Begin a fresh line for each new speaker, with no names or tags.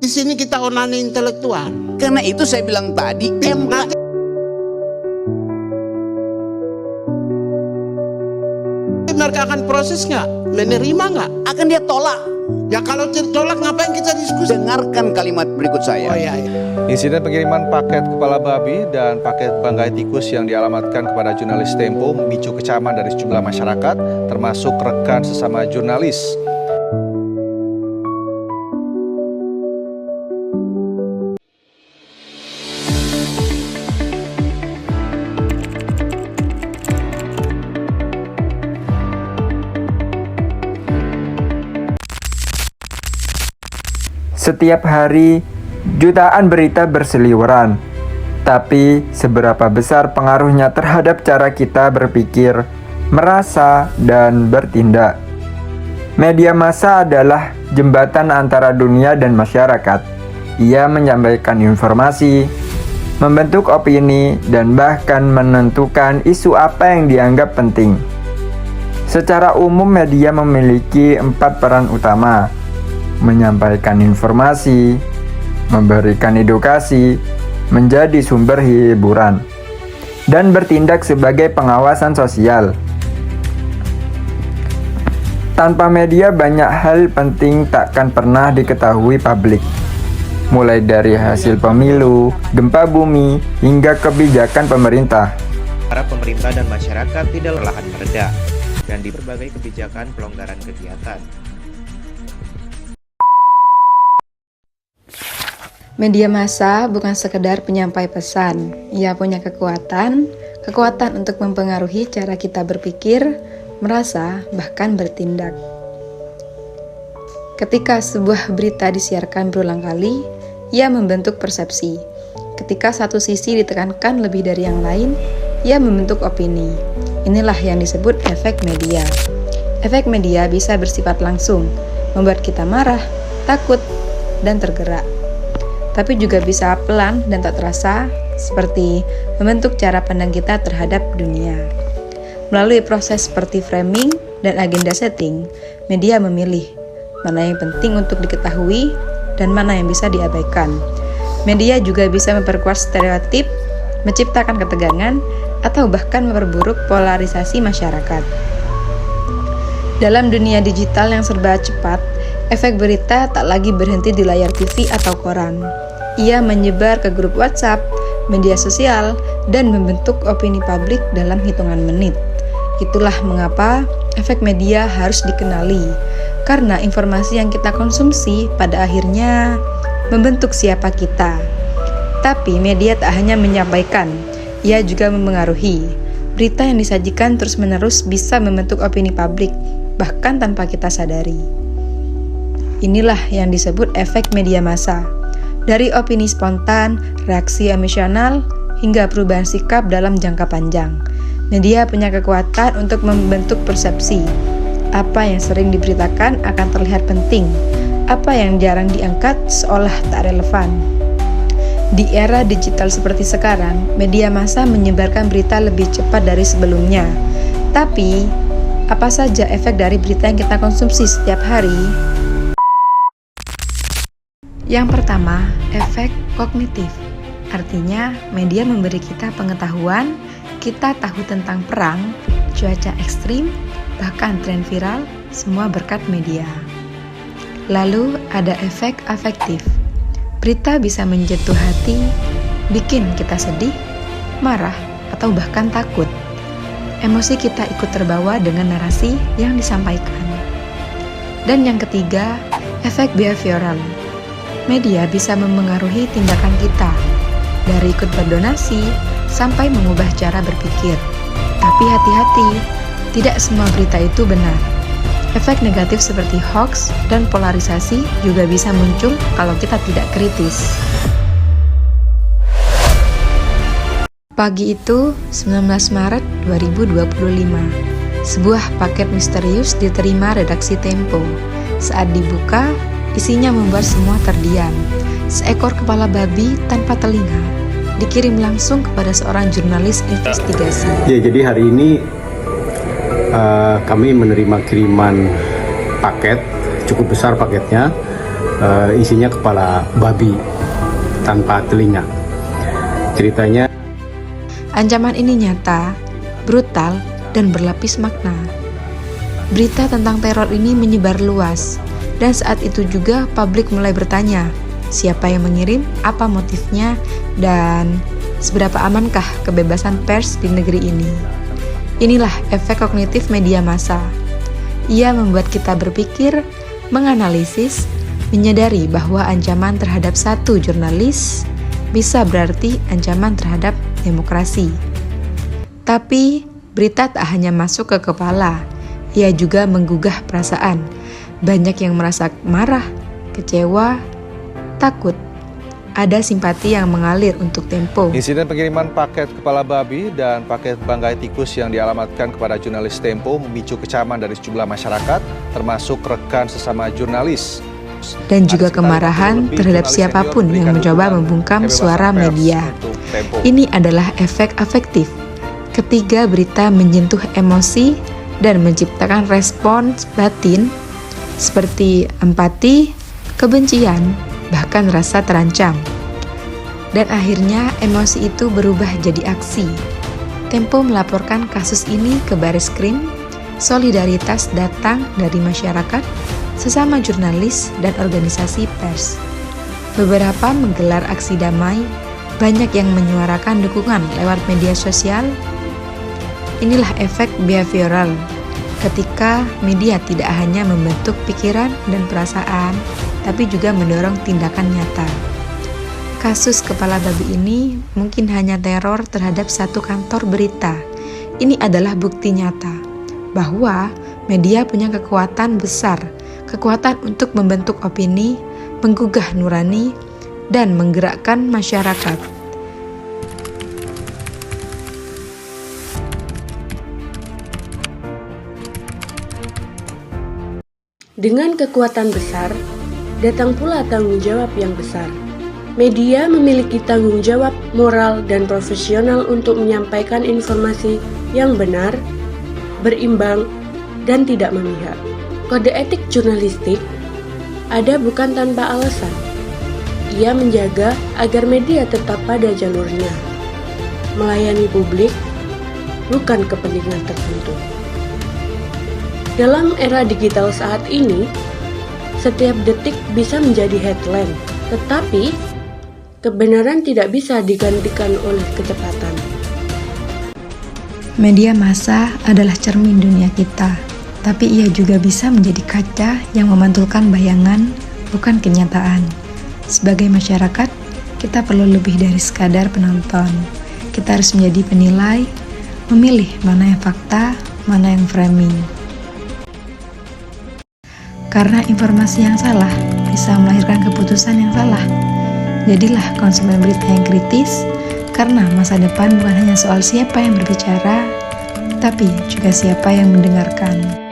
Di sini kita onani intelektual.
Karena itu saya bilang tadi,
Nanti mereka akan proses nggak? Menerima nggak?
akan dia tolak.
Ya kalau tolak ngapain kita diskusi?
Dengarkan kalimat berikut saya.
Oh iya.
Insiden pengiriman paket kepala babi dan paket bangkai tikus yang dialamatkan kepada jurnalis Tempo memicu kecaman dari sejumlah masyarakat, termasuk rekan sesama jurnalis.
Setiap hari, jutaan berita berseliweran. Tapi, seberapa besar pengaruhnya terhadap cara kita berpikir, merasa, dan bertindak? Media massa adalah jembatan antara dunia dan masyarakat. Ia menyampaikan informasi, membentuk opini, dan bahkan menentukan isu apa yang dianggap penting. Secara umum, media memiliki 4 peran utama: menyampaikan informasi, memberikan edukasi, menjadi sumber hiburan, dan bertindak sebagai pengawasan sosial. Tanpa media, banyak hal penting takkan pernah diketahui publik. Mulai dari hasil pemilu, gempa bumi, hingga kebijakan pemerintah.
Para pemerintah dan masyarakat tidak perlahan mereda dan di berbagai kebijakan pelonggaran kegiatan.
Media massa bukan sekedar penyampai pesan, ia punya kekuatan untuk mempengaruhi cara kita berpikir, merasa, bahkan bertindak. Ketika sebuah berita disiarkan berulang kali, ia membentuk persepsi. Ketika satu sisi ditekankan lebih dari yang lain, ia membentuk opini. Inilah yang disebut efek media. Efek media bisa bersifat langsung, membuat kita marah, takut, dan tergerak. Tapi juga bisa pelan dan tak terasa, seperti membentuk cara pandang kita terhadap dunia. Melalui proses seperti framing dan agenda setting, media memilih mana yang penting untuk diketahui dan mana yang bisa diabaikan. Media juga bisa memperkuat stereotip, menciptakan ketegangan, atau bahkan memperburuk polarisasi masyarakat. Dalam dunia digital yang serba cepat, efek berita tak lagi berhenti di layar TV atau koran. Ia menyebar ke grup WhatsApp, media sosial, dan membentuk opini publik dalam hitungan menit. Itulah mengapa efek media harus dikenali, karena informasi yang kita konsumsi pada akhirnya membentuk siapa kita. Tapi media tak hanya menyampaikan, ia juga mempengaruhi. Berita yang disajikan terus-menerus bisa membentuk opini publik, bahkan tanpa kita sadari. Inilah yang disebut efek media massa. Dari opini spontan, reaksi emosional, hingga perubahan sikap dalam jangka panjang. Media punya kekuatan untuk membentuk persepsi. Apa yang sering diberitakan akan terlihat penting. Apa yang jarang diangkat seolah tak relevan. Di era digital seperti sekarang, media massa menyebarkan berita lebih cepat dari sebelumnya. Tapi, apa saja efek dari berita yang kita konsumsi setiap hari? Yang pertama, efek kognitif. Artinya, media memberi kita pengetahuan, kita tahu tentang perang, cuaca ekstrim, bahkan tren viral, semua berkat media. Lalu, ada efek afektif. Berita bisa menyentuh hati, bikin kita sedih, marah, atau bahkan takut. Emosi kita ikut terbawa dengan narasi yang disampaikan. Dan yang ketiga, efek behavioral. Media bisa memengaruhi tindakan kita, dari ikut berdonasi sampai mengubah cara berpikir. Tapi hati-hati, tidak semua berita itu benar. Efek negatif seperti hoax dan polarisasi juga bisa muncul kalau kita tidak kritis. Pagi itu, 19 Maret 2025, sebuah paket misterius diterima redaksi Tempo. Saat dibuka, isinya membuat semua terdiam. Seekor kepala babi tanpa telinga dikirim langsung kepada seorang jurnalis investigasi.
Ya, jadi hari ini kami menerima kiriman paket, cukup besar paketnya, isinya kepala babi tanpa telinga. Ceritanya
Ancaman ini nyata, brutal, dan berlapis makna. Berita tentang teror ini menyebar luas, dan saat itu juga publik mulai bertanya, siapa yang mengirim, apa motifnya, dan seberapa amankah kebebasan pers di negeri ini. Inilah efek kognitif media massa. Ia membuat kita berpikir, menganalisis, menyadari bahwa ancaman terhadap satu jurnalis bisa berarti ancaman terhadap demokrasi. Tapi, berita tak hanya masuk ke kepala, ia juga menggugah perasaan. Banyak yang merasa marah, kecewa, takut. Ada simpati yang mengalir untuk Tempo.
Insiden pengiriman paket kepala babi dan paket bangkai tikus yang dialamatkan kepada jurnalis Tempo memicu kecaman dari sejumlah masyarakat, termasuk rekan sesama jurnalis.
Dan juga kemarahan terhadap siapapun yang mencoba membungkam suara media. Ini adalah efek afektif. Ketika berita menyentuh emosi dan menciptakan respons batin seperti empati, kebencian, bahkan rasa terancam. Dan akhirnya emosi itu berubah jadi aksi. Tempo melaporkan kasus ini ke Bareskrim. Solidaritas datang dari masyarakat, sesama jurnalis, dan organisasi pers. Beberapa menggelar aksi damai, banyak yang menyuarakan dukungan lewat media sosial. Inilah efek behavioral, ketika media tidak hanya membentuk pikiran dan perasaan, tapi juga mendorong tindakan nyata. Kasus kepala babi ini mungkin hanya teror terhadap satu kantor berita. Ini adalah bukti nyata bahwa media punya kekuatan besar, kekuatan untuk membentuk opini, menggugah nurani, dan menggerakkan masyarakat.
Dengan kekuatan besar, datang pula tanggung jawab yang besar. Media memiliki tanggung jawab moral dan profesional untuk menyampaikan informasi yang benar, berimbang, dan tidak memihak. Kode etik jurnalistik ada bukan tanpa alasan. Ia menjaga agar media tetap pada jalurnya, melayani publik, bukan kepentingan tertentu. Dalam era digital saat ini, setiap detik bisa menjadi headline, tetapi kebenaran tidak bisa digantikan oleh kecepatan.
Media massa adalah cermin dunia kita, tapi ia juga bisa menjadi kaca yang memantulkan bayangan, bukan kenyataan. Sebagai masyarakat, kita perlu lebih dari sekadar penonton. Kita harus menjadi penilai, memilih mana yang fakta, mana yang framing. Karena informasi yang salah bisa melahirkan keputusan yang salah. Jadilah konsumen berita yang kritis, karena masa depan bukan hanya soal siapa yang berbicara, tapi juga siapa yang mendengarkan.